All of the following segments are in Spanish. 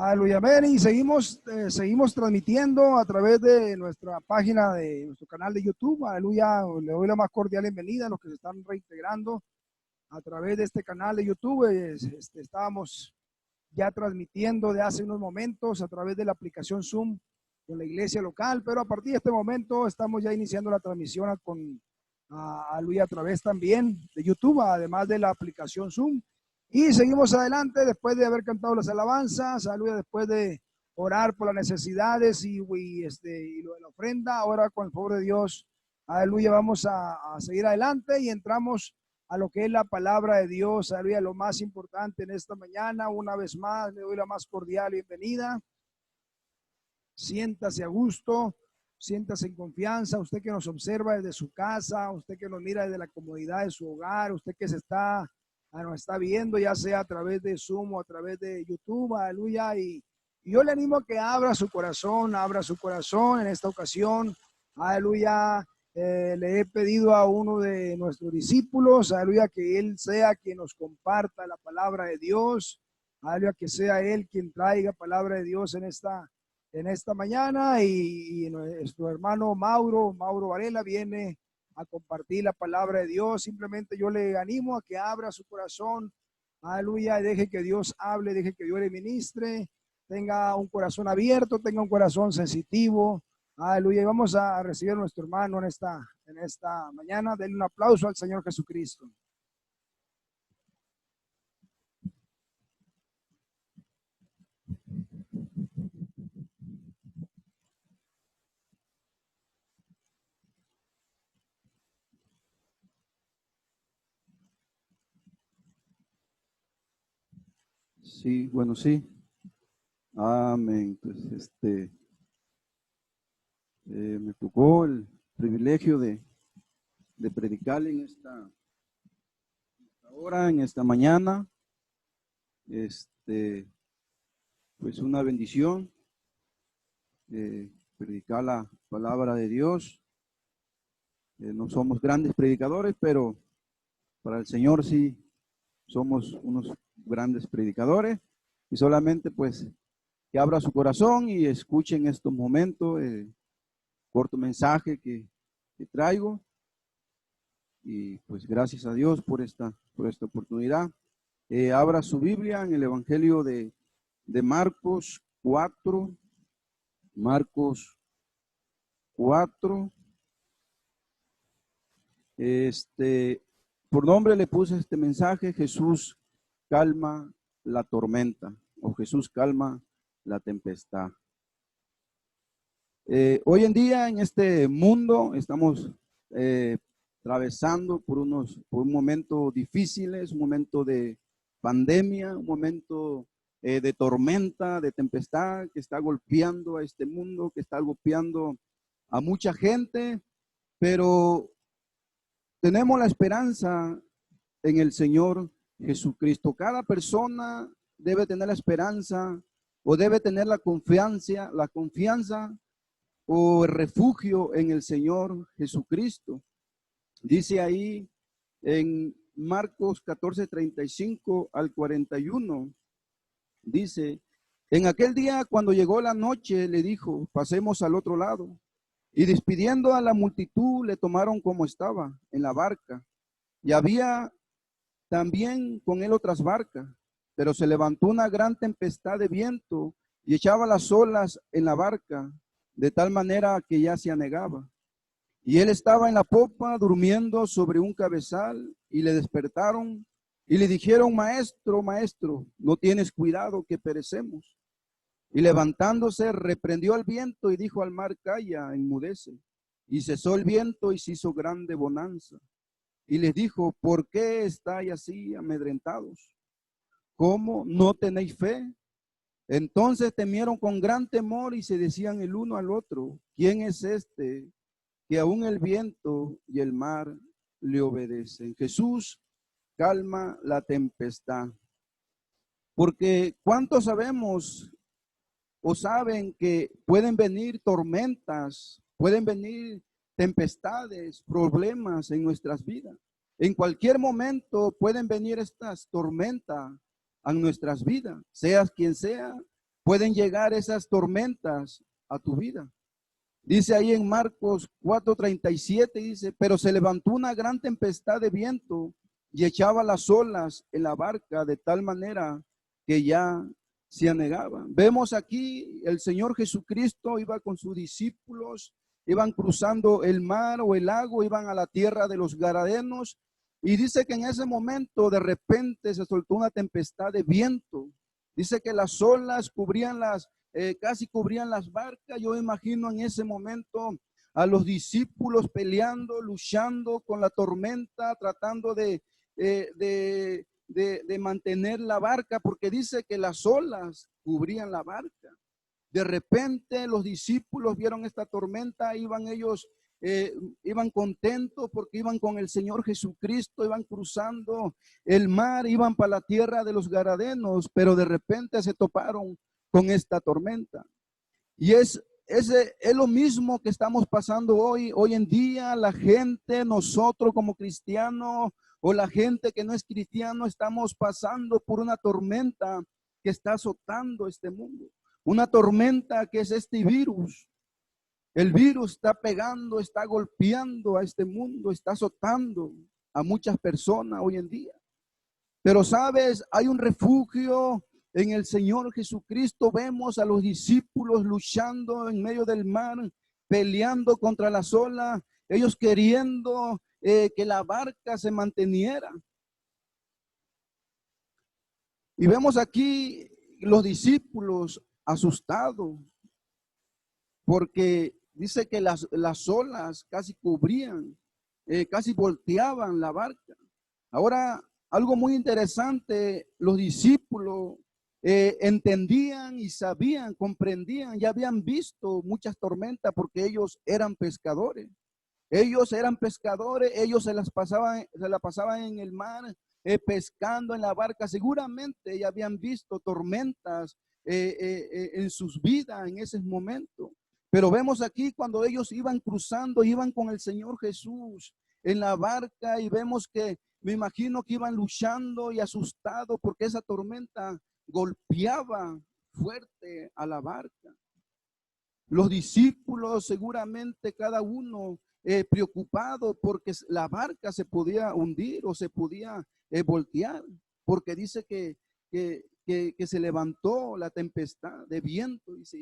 Aleluya, amén. Y seguimos transmitiendo a través de nuestra página, de nuestro canal de YouTube. Aleluya, le doy la más cordial bienvenida a los que se están reintegrando a través de este canal de YouTube. Estábamos ya transmitiendo de hace unos momentos a través de la aplicación Zoom con la iglesia local, pero a partir de este momento estamos ya iniciando la transmisión aleluya, a través también de YouTube, además de la aplicación Zoom. Y seguimos adelante después de haber cantado las alabanzas, aleluya, después de orar por las necesidades y lo de la ofrenda. Ahora, con el favor de Dios, aleluya, vamos a seguir adelante y entramos a lo que es la palabra de Dios, aleluya, lo más importante en esta mañana. Una vez más, le doy la más cordial bienvenida. Siéntase a gusto, siéntase en confianza, usted que nos observa desde su casa, usted que nos mira desde la comodidad de su hogar, usted que nos está viendo, ya sea a través de Zoom o a través de YouTube, aleluya. Y yo le animo a que abra su corazón en esta ocasión, aleluya. Le he pedido a uno de nuestros discípulos, aleluya, que él sea quien nos comparta la palabra de Dios, aleluya, que sea él quien traiga palabra de Dios en esta mañana. Y nuestro hermano Mauro Varela viene a compartir la palabra de Dios. Simplemente yo le animo a que abra su corazón, aleluya, y deje que Dios hable, deje que Dios le ministre, tenga un corazón abierto, tenga un corazón sensitivo, aleluya. Y vamos a recibir a nuestro hermano en esta mañana. Denle un aplauso al Señor Jesucristo. Sí, bueno, sí. Amén. Pues me tocó el privilegio de predicar en esta hora, en esta mañana. Pues una bendición predicar la palabra de Dios. No somos grandes predicadores, pero para el Señor sí somos unos grandes predicadores. Y solamente pues que abra su corazón y escuche en estos momentos el corto mensaje que traigo. Y pues gracias a Dios por esta oportunidad. Abra su Biblia en el Evangelio de Marcos 4. Marcos 4. Por nombre le puse este mensaje: Jesús calma la tormenta, o Jesús calma la tempestad. Hoy en día en este mundo estamos atravesando por un momento difícil, un momento de pandemia, un momento de tormenta, de tempestad que está golpeando a este mundo, que está golpeando a mucha gente, pero tenemos la esperanza en el Señor Jesucristo. Cada persona debe tener la esperanza o debe tener la confianza o el refugio en el Señor Jesucristo. Dice ahí en Marcos 14:35 al 41, dice: en aquel día, cuando llegó la noche, le dijo: pasemos al otro lado. Y despidiendo a la multitud, le tomaron como estaba en la barca. Y había también con él otras barcas, pero se levantó una gran tempestad de viento y echaba las olas en la barca, de tal manera que ya se anegaba. Y él estaba en la popa durmiendo sobre un cabezal, y le despertaron y le dijeron: maestro, maestro, ¿no tienes cuidado que perecemos? Y levantándose reprendió al viento y dijo al mar: calla, enmudece. Y cesó el viento y se hizo grande bonanza. Y les dijo: ¿por qué estáis así amedrentados? ¿Cómo no tenéis fe? Entonces temieron con gran temor y se decían el uno al otro: ¿quién es este que aún el viento y el mar le obedecen? Jesús calma la tempestad. Porque ¿cuántos sabemos o saben que pueden venir tormentas, pueden venir tempestades, problemas en nuestras vidas? En cualquier momento pueden venir estas tormentas a nuestras vidas, seas quien sea, pueden llegar esas tormentas a tu vida. Dice ahí en Marcos 4:37, dice, pero se levantó una gran tempestad de viento y echaba las olas en la barca de tal manera que ya se anegaba. Vemos aquí el Señor Jesucristo iba con sus discípulos, iban cruzando el mar o el lago, iban a la tierra de los Gadarenos, y dice que en ese momento de repente se soltó una tempestad de viento. Dice que las olas casi cubrían las barcas. Yo imagino en ese momento a los discípulos peleando, luchando con la tormenta, tratando de mantener la barca, porque dice que las olas cubrían la barca. De repente los discípulos vieron esta tormenta, iban contentos porque iban con el Señor Jesucristo, iban cruzando el mar, iban para la tierra de los Gadarenos, pero de repente se toparon con esta tormenta. Y es lo mismo que estamos pasando hoy en día. La gente, nosotros como cristianos o la gente que no es cristiano, estamos pasando por una tormenta que está azotando este mundo. Una tormenta que es este virus. El virus está pegando, está golpeando a este mundo, está azotando a muchas personas hoy en día. Pero sabes, hay un refugio en el Señor Jesucristo. Vemos a los discípulos luchando en medio del mar, peleando contra las olas, ellos queriendo que la barca se manteniera. Y vemos aquí los discípulos asustados, porque dice que las olas casi cubrían, casi volteaban la barca. Ahora, algo muy interesante, los discípulos entendían y sabían, comprendían, ya habían visto muchas tormentas porque ellos eran pescadores. Ellos se la pasaban en el mar, pescando en la barca. Seguramente ya habían visto tormentas en sus vidas en ese momento. Pero vemos aquí cuando ellos iban cruzando, iban con el Señor Jesús en la barca, y vemos que, me imagino que iban luchando y asustados porque esa tormenta golpeaba fuerte a la barca. Los discípulos seguramente cada uno preocupado porque la barca se podía hundir o se podía voltear, porque dice que se levantó la tempestad de viento, dice,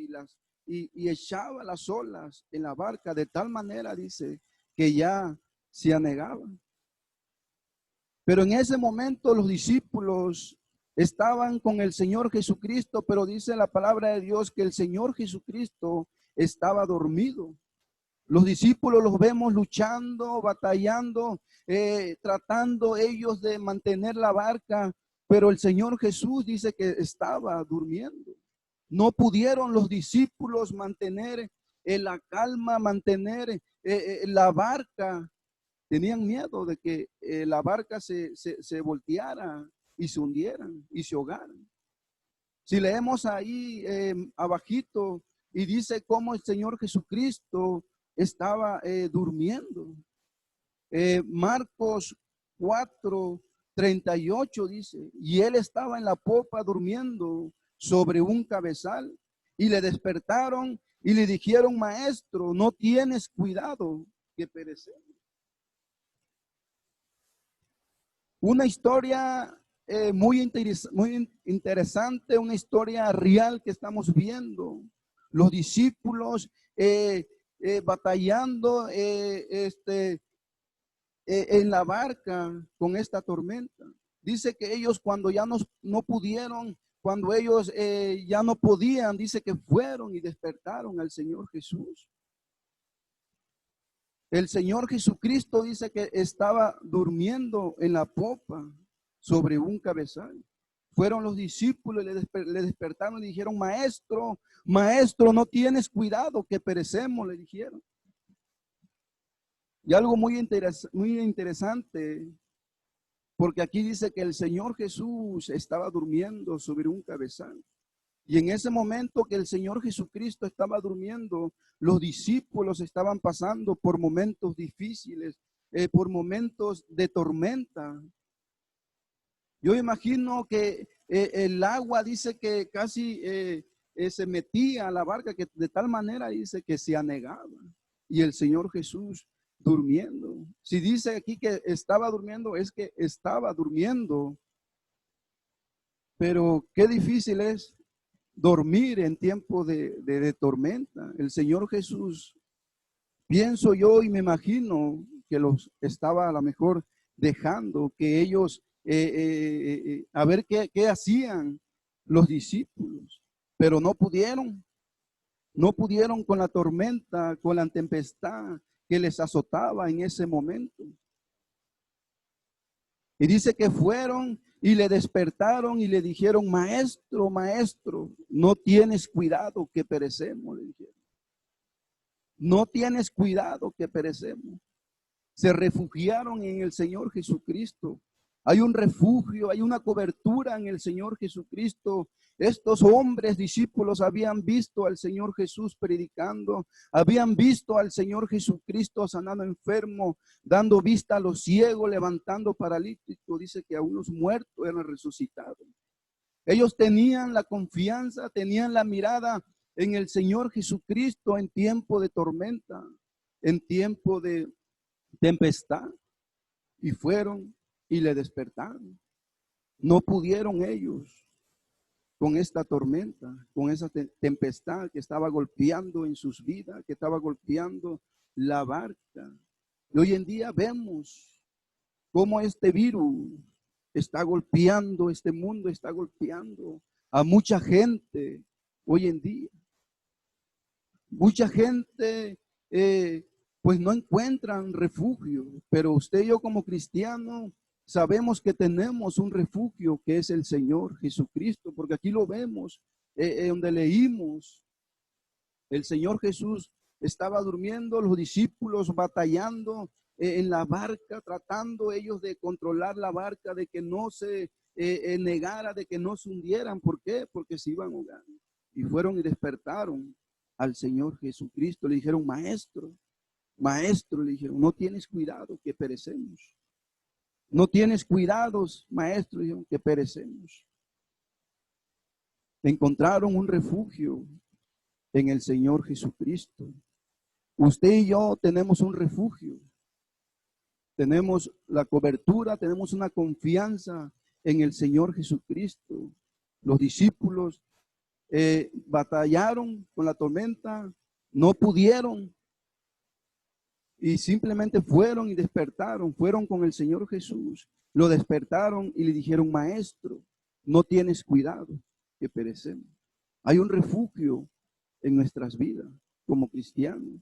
y echaba las olas en la barca de tal manera, dice, que ya se anegaban. Pero en ese momento los discípulos estaban con el Señor Jesucristo, pero dice la palabra de Dios que el Señor Jesucristo estaba dormido. Los discípulos los vemos luchando, batallando, tratando ellos de mantener la barca, pero el Señor Jesús dice que estaba durmiendo. No pudieron los discípulos mantener la calma, mantener la barca. Tenían miedo de que la barca se volteara y se hundieran y se ahogaran. Si leemos ahí abajito, y dice cómo el Señor Jesucristo estaba durmiendo. Marcos 4:38 dice, y él estaba en la popa durmiendo sobre un cabezal, y le despertaron y le dijeron, maestro, no tienes cuidado que perecemos. Una historia muy interesante, una historia real que estamos viendo. Los discípulos batallando en la barca con esta tormenta. Dice que ellos cuando ya no pudieron, cuando ellos ya no podían, dice que fueron y despertaron al Señor Jesús. El Señor Jesucristo dice que estaba durmiendo en la popa sobre un cabezal. Fueron los discípulos, le despertaron y dijeron, maestro, no tienes cuidado que perecemos, le dijeron. Y algo muy interesante, porque aquí dice que el Señor Jesús estaba durmiendo sobre un cabezal. Y en ese momento que el Señor Jesucristo estaba durmiendo, los discípulos estaban pasando por momentos difíciles, por momentos de tormenta. Yo imagino que el agua dice que casi se metía a la barca, que de tal manera dice que se anegaba. Y el Señor Jesús durmiendo. Si dice aquí que estaba durmiendo, es que estaba durmiendo. Pero qué difícil es dormir en tiempo de tormenta. El Señor Jesús, pienso yo y me imagino que los estaba a lo mejor dejando que ellos, a ver qué hacían los discípulos, pero no pudieron con la tormenta, con la tempestad que les azotaba en ese momento. Y dice que fueron y le despertaron y le dijeron: maestro, maestro, no tienes cuidado que perecemos, le dijeron. No tienes cuidado que perecemos. Se refugiaron en el Señor Jesucristo. Hay un refugio, hay una cobertura en el Señor Jesucristo. Estos hombres discípulos habían visto al Señor Jesús predicando, habían visto al Señor Jesucristo sanando enfermos, dando vista a los ciegos, levantando paralíticos. Dice que a unos muertos eran resucitados. Ellos tenían la confianza, tenían la mirada en el Señor Jesucristo en tiempo de tormenta, en tiempo de tempestad, y fueron y le despertaron. No pudieron ellos con esta tormenta, con esa tempestad que estaba golpeando en sus vidas, que estaba golpeando la barca. Y hoy en día vemos cómo este virus está golpeando, este mundo está golpeando a mucha gente hoy en día. Mucha gente pues no encuentran refugio, pero usted y yo como cristianos sabemos que tenemos un refugio que es el Señor Jesucristo, porque aquí lo vemos, donde leímos, el Señor Jesús estaba durmiendo, los discípulos batallando en la barca, tratando ellos de controlar la barca, de que no se negara, de que no se hundieran. ¿Por qué? Porque se iban ahogando. Y fueron y despertaron al Señor Jesucristo. Le dijeron: maestro, maestro, le dijeron, no tienes cuidado que perecemos. No tienes cuidados, maestro, dijeron, que perecemos. Encontraron un refugio en el Señor Jesucristo. Usted y yo tenemos un refugio. Tenemos la cobertura, tenemos una confianza en el Señor Jesucristo. Los discípulos batallaron con la tormenta, no pudieron, y simplemente fueron y despertaron, fueron con el Señor Jesús, lo despertaron y le dijeron: maestro, no tienes cuidado que perecemos. Hay un refugio en nuestras vidas como cristianos.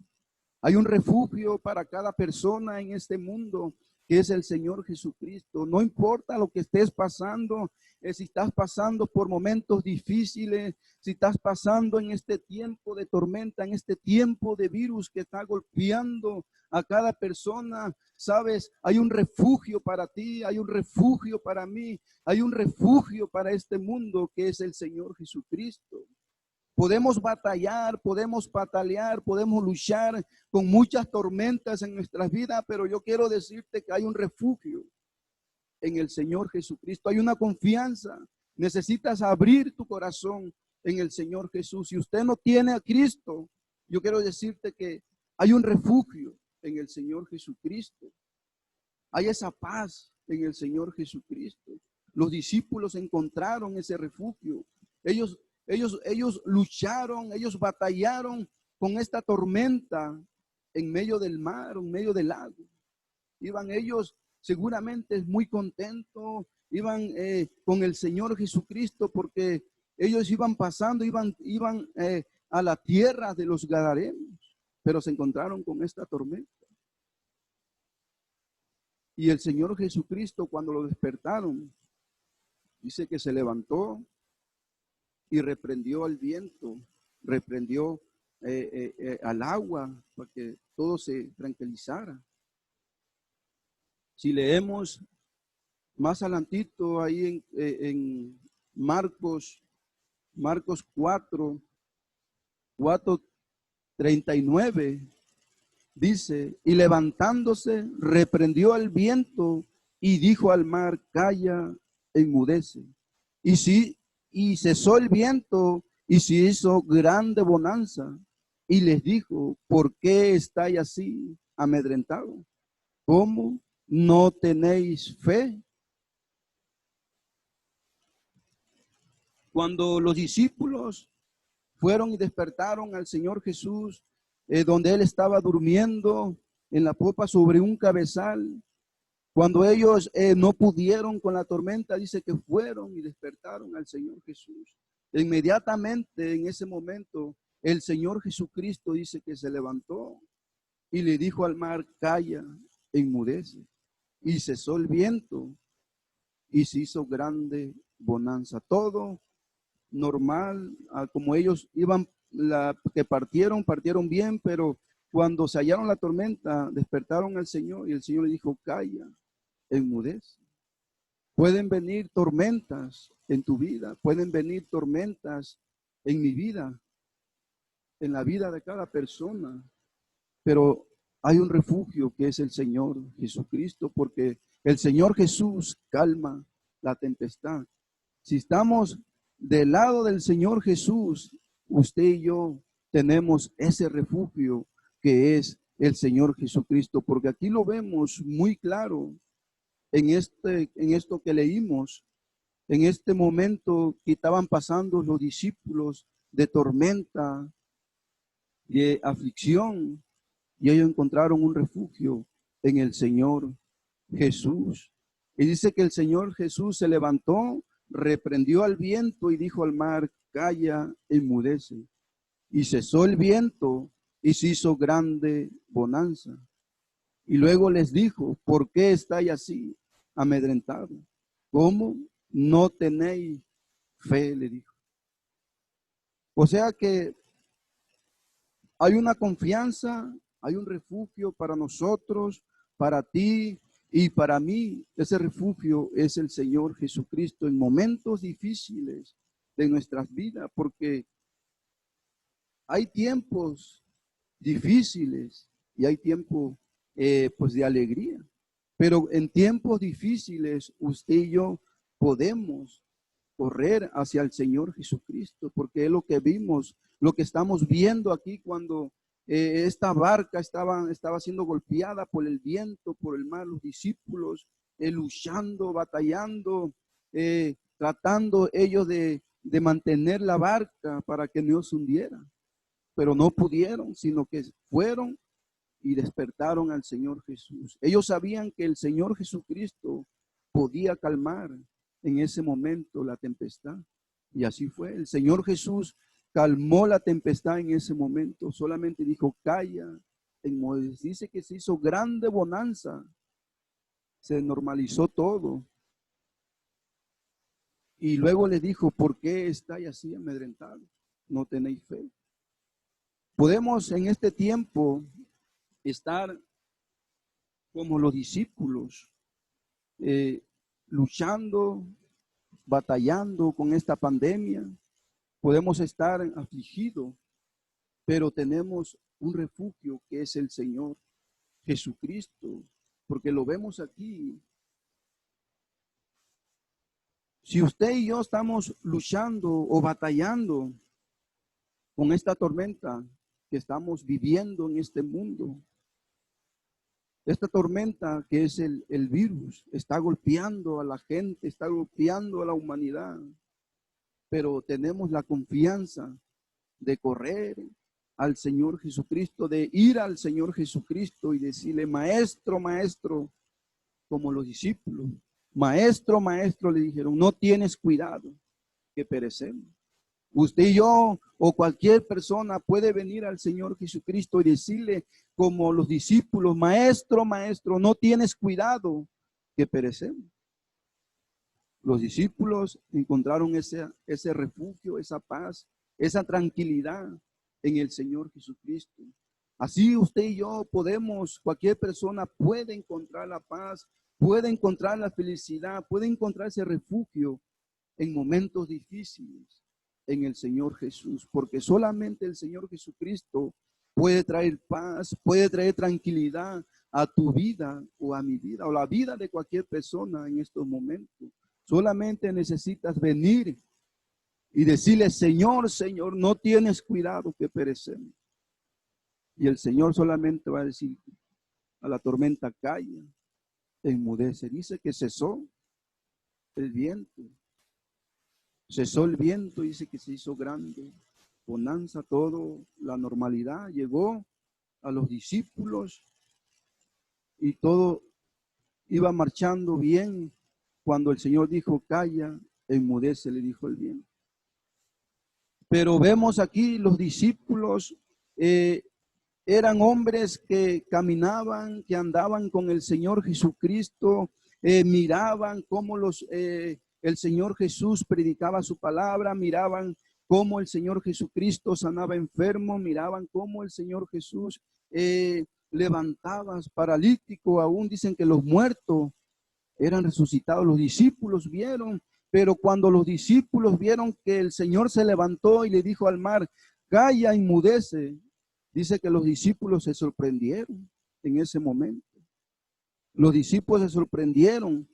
Hay un refugio para cada persona en este mundo, que es el Señor Jesucristo. No importa lo que estés pasando, si estás pasando por momentos difíciles, si estás pasando en este tiempo de tormenta, en este tiempo de virus que está golpeando a cada persona, sabes, hay un refugio para ti, hay un refugio para mí, hay un refugio para este mundo, que es el Señor Jesucristo. Podemos batallar, podemos patalear, podemos luchar con muchas tormentas en nuestras vidas, pero yo quiero decirte que hay un refugio en el Señor Jesucristo. Hay una confianza. Necesitas abrir tu corazón en el Señor Jesús. Si usted no tiene a Cristo, yo quiero decirte que hay un refugio en el Señor Jesucristo. Hay esa paz en el Señor Jesucristo. Los discípulos encontraron ese refugio. Ellos lucharon, ellos batallaron con esta tormenta en medio del mar, en medio del lago. Iban ellos seguramente muy contentos, iban con el Señor Jesucristo, porque ellos iban pasando, iban a la tierra de los Gadarenos, pero se encontraron con esta tormenta. Y el Señor Jesucristo, cuando lo despertaron, dice que se levantó y reprendió al viento, reprendió al agua para que todo se tranquilizara. Si leemos más adelantito ahí en Marcos 4:39, dice: y levantándose, reprendió al viento y dijo al mar: calla, enmudece. Y cesó el viento y se hizo grande bonanza. Y les dijo, ¿por qué estáis así amedrentados? ¿Cómo no tenéis fe? Cuando los discípulos fueron y despertaron al Señor Jesús, donde Él estaba durmiendo en la popa sobre un cabezal, cuando ellos no pudieron con la tormenta, dice que fueron y despertaron al Señor Jesús. Inmediatamente en ese momento, el Señor Jesucristo dice que se levantó y le dijo al mar, calla, enmudece. Y cesó el viento y se hizo grande bonanza. Todo normal, como ellos iban, que partieron bien, pero cuando se hallaron la tormenta, despertaron al Señor y el Señor le dijo, calla, enmudece. Pueden venir tormentas en tu vida, pueden venir tormentas en mi vida, en la vida de cada persona, pero hay un refugio que es el Señor Jesucristo, porque el Señor Jesús calma la tempestad. Si estamos del lado del Señor Jesús, usted y yo tenemos ese refugio que es el Señor Jesucristo, porque aquí lo vemos muy claro en esto que leímos, en este momento que estaban pasando los discípulos de tormenta, de aflicción, y ellos encontraron un refugio en el Señor Jesús. Y dice que el Señor Jesús se levantó, reprendió al viento y dijo al mar, calla, enmudece. Y cesó el viento y se hizo grande bonanza. Y luego les dijo, ¿por qué estáis así amedrentados? ¿Cómo no tenéis fe? Le dijo. O sea que hay una confianza, hay un refugio para nosotros, para ti y para mí. Ese refugio es el Señor Jesucristo en momentos difíciles de nuestras vidas, porque hay tiempos difíciles y hay tiempos pues de alegría. Pero en tiempos difíciles usted y yo podemos correr hacia el Señor Jesucristo, porque es lo que vimos, lo que estamos viendo aquí cuando esta barca estaba siendo golpeada por el viento, por el mar, los discípulos luchando, batallando, tratando ellos de mantener la barca para que no se hundiera, pero no pudieron, sino que fueron y despertaron al Señor Jesús. Ellos sabían que el Señor Jesucristo podía calmar en ese momento la tempestad. Y así fue. El Señor Jesús calmó la tempestad en ese momento. Solamente dijo, calla. Dice que se hizo grande bonanza. Se normalizó todo. Y luego les dijo, ¿por qué estáis así amedrentados? No tenéis fe. Podemos en este tiempo estar como los discípulos, luchando, batallando con esta pandemia. Podemos estar afligidos, pero tenemos un refugio que es el Señor Jesucristo, porque lo vemos aquí. Si usted y yo estamos luchando o batallando con esta tormenta que estamos viviendo en este mundo, esta tormenta que es el virus, está golpeando a la gente, está golpeando a la humanidad, pero tenemos la confianza de correr al Señor Jesucristo, de ir al Señor Jesucristo y decirle, maestro, maestro, como los discípulos, maestro, maestro, le dijeron, no tienes cuidado, que perecemos. Usted y yo o cualquier persona puede venir al Señor Jesucristo y decirle como los discípulos, maestro, maestro, no tienes cuidado que perecemos. Los discípulos encontraron ese refugio, esa paz, esa tranquilidad en el Señor Jesucristo. Así usted y yo podemos, cualquier persona puede encontrar la paz, puede encontrar la felicidad, puede encontrar ese refugio en momentos difíciles en el Señor Jesús, porque solamente el Señor Jesucristo puede traer paz, puede traer tranquilidad a tu vida o a mi vida o la vida de cualquier persona en estos momentos. Solamente necesitas venir y decirle, Señor, Señor, no tienes cuidado que perecemos. Y el Señor solamente va a decir a la tormenta, calla, enmudece. Dice que cesó el viento. Cesó el viento, dice que se hizo grande. Bonanza, todo, la normalidad llegó a los discípulos y todo iba marchando bien. Cuando el Señor dijo, calla, enmudece, le dijo el viento. Pero vemos aquí los discípulos eran hombres que caminaban, que andaban con el Señor Jesucristo, miraban cómo el Señor Jesús predicaba su palabra, miraban cómo el Señor Jesucristo sanaba enfermos, miraban cómo el Señor Jesús levantaba paralíticos, aún dicen que los muertos eran resucitados. Los discípulos vieron, pero cuando los discípulos vieron que el Señor se levantó y le dijo al mar, calla, enmudece, dice que los discípulos se sorprendieron en ese momento. Los discípulos se sorprendieron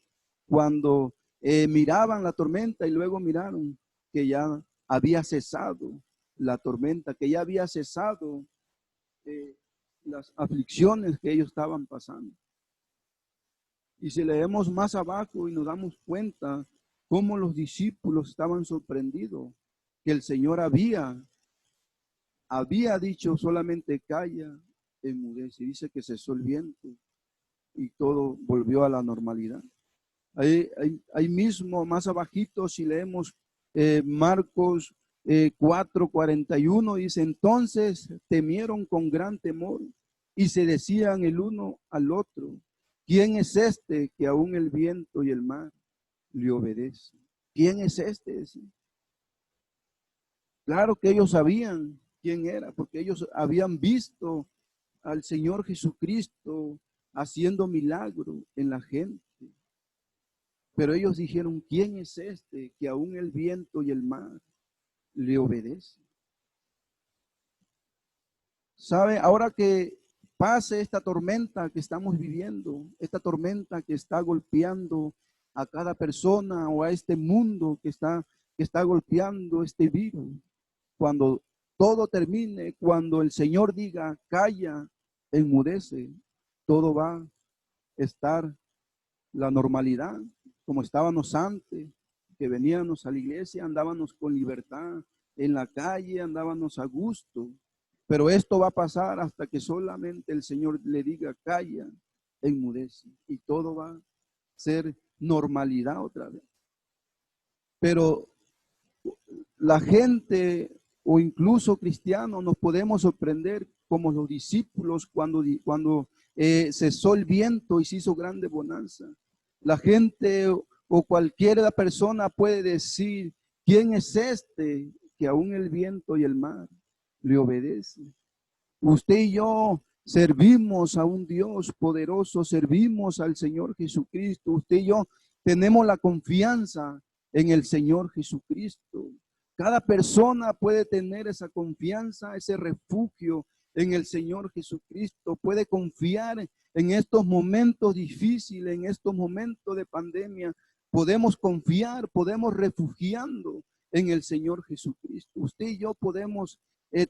cuando miraban la tormenta y luego miraron que ya había cesado la tormenta, que ya había cesado las aflicciones que ellos estaban pasando. Y si leemos más abajo y nos damos cuenta cómo los discípulos estaban sorprendidos, que el Señor había dicho solamente calla, enmudece. Dice que cesó el viento y todo volvió a la normalidad. Ahí mismo, más abajito, si leemos Marcos 4:41, dice, entonces temieron con gran temor y se decían el uno al otro, ¿quién es este que aún el viento y el mar le obedecen? ¿Quién es este? Claro que ellos sabían quién era, porque ellos habían visto al Señor Jesucristo haciendo milagro en la gente. Pero ellos dijeron, ¿quién es este que aún el viento y el mar le obedecen? ¿Sabe? Ahora que pase esta tormenta que estamos viviendo, esta tormenta que está golpeando a cada persona o a este mundo que está golpeando este virus, cuando todo termine, cuando el Señor diga, calla, enmudece, todo va a estar la normalidad, como estábamos antes, que veníamos a la iglesia, andábamos con libertad en la calle, andábamos a gusto. Pero esto va a pasar hasta que solamente el Señor le diga, calla, enmudece, y todo va a ser normalidad otra vez. Pero la gente o incluso cristianos nos podemos sorprender como los discípulos cuando cesó el viento y se hizo grande bonanza. La gente o cualquier persona puede decir, ¿quién es este que aún el viento y el mar le obedecen? Usted y yo servimos a un Dios poderoso, servimos al Señor Jesucristo. Usted y yo tenemos la confianza en el Señor Jesucristo. Cada persona puede tener esa confianza, ese refugio en el Señor Jesucristo. Puede confiar en estos momentos difíciles, en estos momentos de pandemia. Podemos confiar, podemos refugiando en el Señor Jesucristo. Usted y yo podemos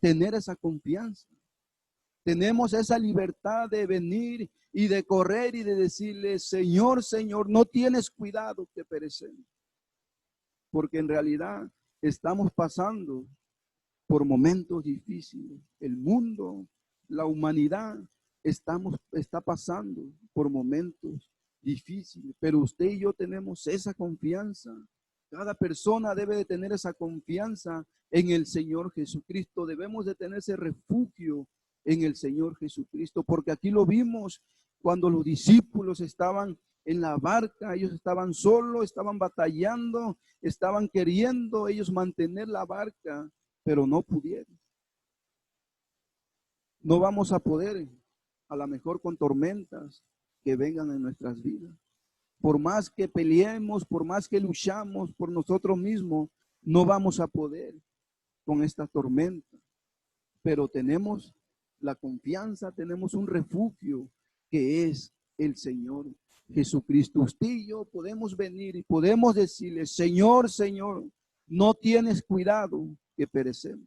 tener esa confianza. Tenemos esa libertad de venir y de correr y de decirle, Señor, Señor, no tienes cuidado que perecemos. Porque en realidad estamos pasando por momentos difíciles. El mundo, la humanidad, está pasando por momentos difíciles. Pero usted y yo tenemos esa confianza. Cada persona debe de tener esa confianza en el Señor Jesucristo. Debemos de tener ese refugio en el Señor Jesucristo, porque aquí lo vimos cuando los discípulos estaban en la barca, ellos estaban solos, estaban batallando, estaban queriendo ellos mantener la barca, pero no pudieron. No vamos a poder, a lo mejor con tormentas que vengan en nuestras vidas. Por más que peleemos, por más que luchamos por nosotros mismos, no vamos a poder con esta tormenta. Pero tenemos la confianza, tenemos un refugio que es el Señor Jesucristo. Usted y yo podemos venir y podemos decirle, Señor, Señor, no tienes cuidado que perecemos.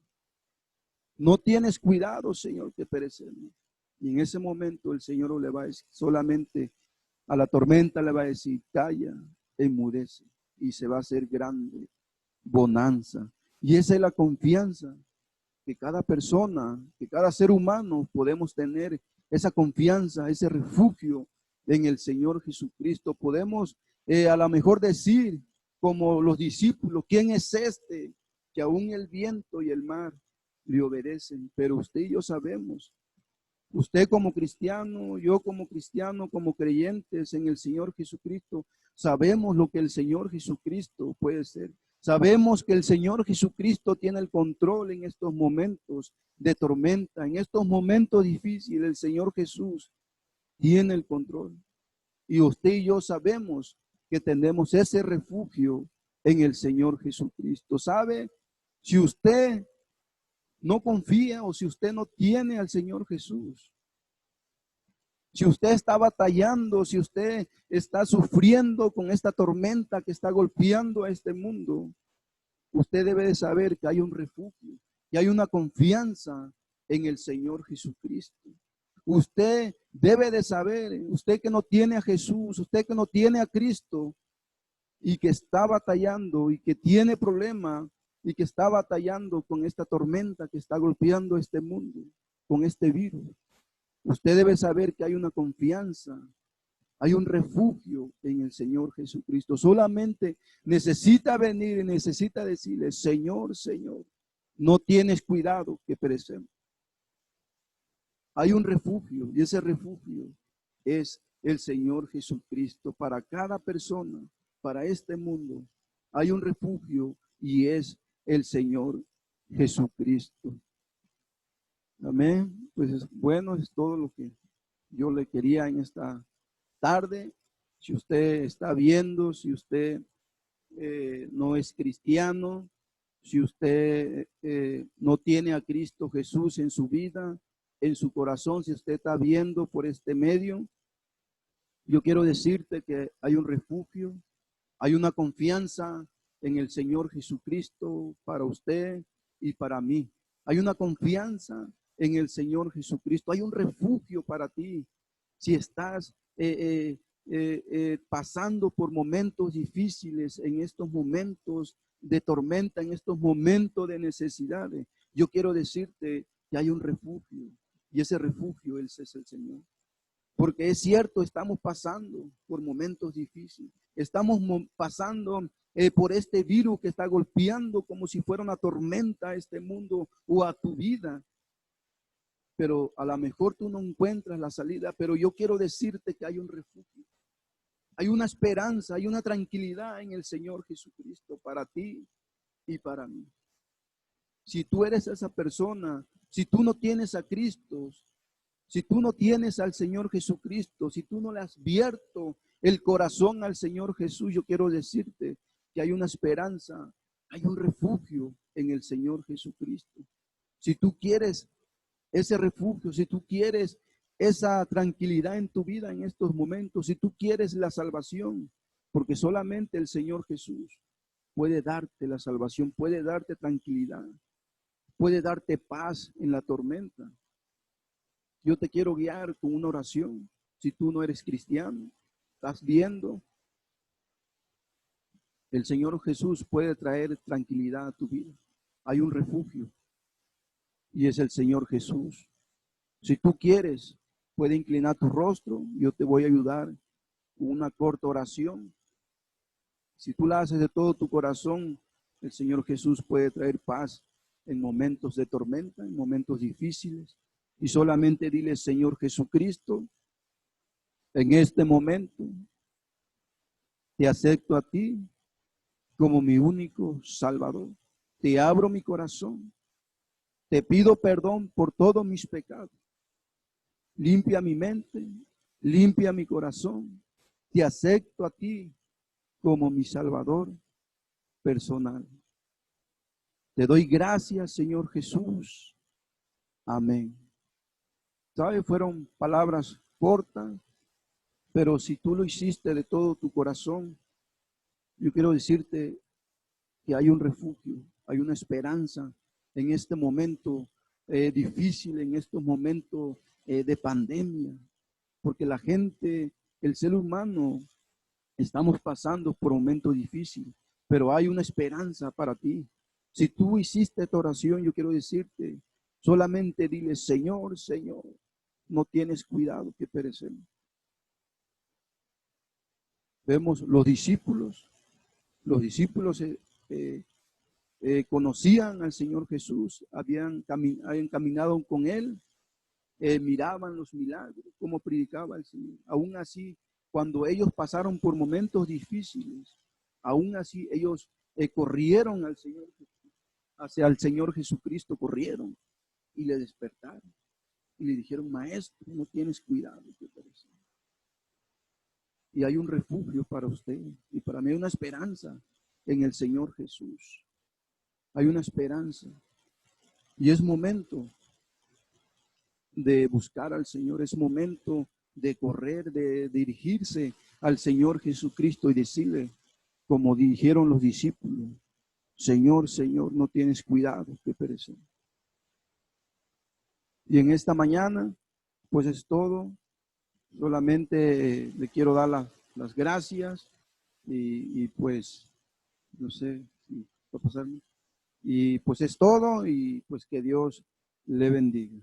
No tienes cuidado, Señor, que perecemos. Y en ese momento el Señor le va a decir, solamente a la tormenta le va a decir, calla, enmudece, y se va a hacer grande bonanza. Y esa es la confianza que cada persona, que cada ser humano podemos tener, esa confianza, ese refugio en el Señor Jesucristo. Podemos a lo mejor decir, como los discípulos, ¿quién es este que aún el viento y el mar le obedecen? Pero usted y yo sabemos, usted como cristiano, yo como cristiano, como creyentes en el Señor Jesucristo, sabemos lo que el Señor Jesucristo puede ser. Sabemos que el Señor Jesucristo tiene el control en estos momentos de tormenta, en estos momentos difíciles. El Señor Jesús tiene el control. Y usted y yo sabemos que tenemos ese refugio en el Señor Jesucristo. ¿Sabe? Si usted no confía o si usted no tiene al Señor Jesús, si usted está batallando, si usted está sufriendo con esta tormenta que está golpeando a este mundo, usted debe de saber que hay un refugio y hay una confianza en el Señor Jesucristo. Usted debe de saber, usted que no tiene a Jesús, usted que no tiene a Cristo y que está batallando y que tiene problemas y que está batallando con esta tormenta que está golpeando este mundo, con este virus. Usted debe saber que hay una confianza, hay un refugio en el Señor Jesucristo. Solamente necesita venir y necesita decirle, Señor, Señor, no tienes cuidado que perecemos. Hay un refugio y ese refugio es el Señor Jesucristo. Para cada persona, para este mundo, hay un refugio y es el Señor Jesucristo. Amén. Pues bueno, es todo lo que yo le quería en esta tarde. Si usted está viendo, si usted no es cristiano, si usted no tiene a Cristo Jesús en su vida, en su corazón, si usted está viendo por este medio, yo quiero decirte que hay un refugio, hay una confianza en el Señor Jesucristo para usted y para mí. Hay una confianza en el Señor Jesucristo, hay un refugio para ti. Si estás pasando por momentos difíciles, en estos momentos de tormenta, en estos momentos de necesidades, yo quiero decirte que hay un refugio y ese refugio ese es el Señor. Porque es cierto, estamos pasando por momentos difíciles, estamos pasando por este virus que está golpeando como si fuera una tormenta a este mundo o a tu vida. Pero a lo mejor tú no encuentras la salida, pero yo quiero decirte que hay un refugio, hay una esperanza, hay una tranquilidad en el Señor Jesucristo para ti y para mí. Si tú eres esa persona, si tú no tienes a Cristo, si tú no tienes al Señor Jesucristo, si tú no le has abierto el corazón al Señor Jesús, yo quiero decirte que hay una esperanza, hay un refugio en el Señor Jesucristo. Si tú quieres ese refugio, si tú quieres esa tranquilidad en tu vida en estos momentos, si tú quieres la salvación, porque solamente el Señor Jesús puede darte la salvación, puede darte tranquilidad, puede darte paz en la tormenta. Yo te quiero guiar con una oración. Si tú no eres cristiano, estás viendo, el Señor Jesús puede traer tranquilidad a tu vida. Hay un refugio y es el Señor Jesús. Si tú quieres, puede inclinar tu rostro. Yo te voy a ayudar con una corta oración. Si tú la haces de todo tu corazón, el Señor Jesús puede traer paz en momentos de tormenta, en momentos difíciles. Y solamente dile, Señor Jesucristo, en este momento te acepto a ti como mi único Salvador. Te abro mi corazón. Te pido perdón por todos mis pecados. Limpia mi mente, limpia mi corazón. Te acepto a ti como mi Salvador personal. Te doy gracias, Señor Jesús. Amén. ¿Sabes? Fueron palabras cortas, pero si tú lo hiciste de todo tu corazón, yo quiero decirte que hay un refugio, hay una esperanza en este momento difícil, en estos momentos de pandemia, porque la gente, el ser humano, estamos pasando por momentos difíciles, pero hay una esperanza para ti. Si tú hiciste esta oración, yo quiero decirte, solamente dile, Señor, Señor, no tienes cuidado que perecemos. Vemos los discípulos conocían al Señor Jesús, habían caminado con Él, miraban los milagros, cómo predicaba el Señor. Aún así, cuando ellos pasaron por momentos difíciles, aún así ellos corrieron al Señor, hacia el Señor Jesucristo, corrieron y le despertaron y le dijeron, Maestro, no tienes cuidado que perecemos. Y hay un refugio para usted y para mí, hay una esperanza en el Señor Jesús. Hay una esperanza y es momento de buscar al Señor, es momento de correr, de dirigirse al Señor Jesucristo y decirle, como dijeron los discípulos, Señor, Señor, no tienes cuidado que perecemos. Y en esta mañana, pues es todo. Solamente le quiero dar las gracias y pues, no sé si va a pasar. Y pues es todo y pues que Dios le bendiga.